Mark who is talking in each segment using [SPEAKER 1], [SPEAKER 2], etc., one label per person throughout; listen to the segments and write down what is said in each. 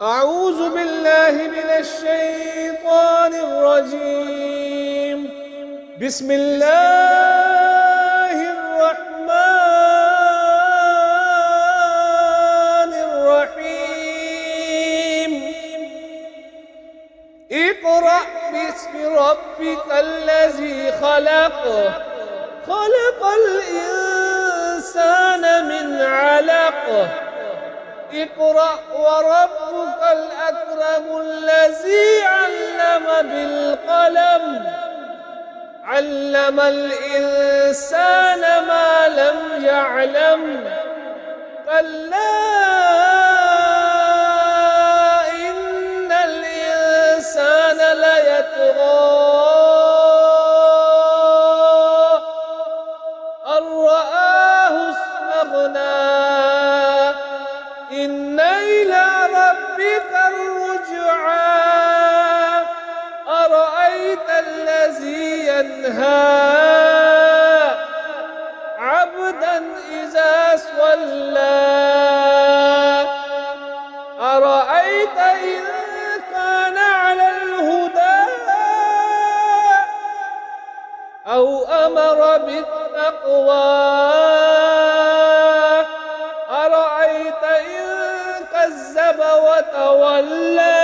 [SPEAKER 1] أعوذ بالله من الشيطان الرجيم. بسم الله الرحمن الرحيم. اقرأ باسم ربك الذي خلق، خلق الإنسان من علق. اقرأ وربك الأكرم الذي علم بالقلم، علم الإنسان ما لم يعلم. كلا إن الإنسان ليطغى أن رآه استغنى. إن إلى ربك الرجعى. أرأيت الذي ينهى عبدا إذا صلى. أرأيت إن كان على الهدى أو أمر بالتقوى. أرأيت إن كذب وتولى.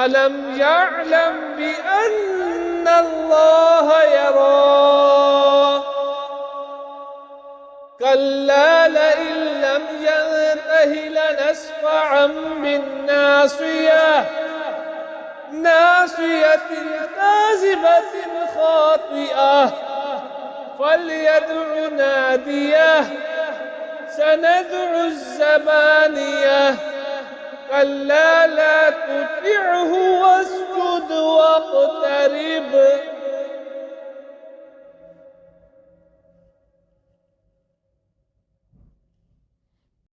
[SPEAKER 1] ألم يعلم بأن الله يرى. كلا لئن لم ينته لنسفعا بالناصية، ناصية كاذبة خاطئة. فليدع ناديه. سندع الزبانية. كلا لا تطعه واسجد واقترب.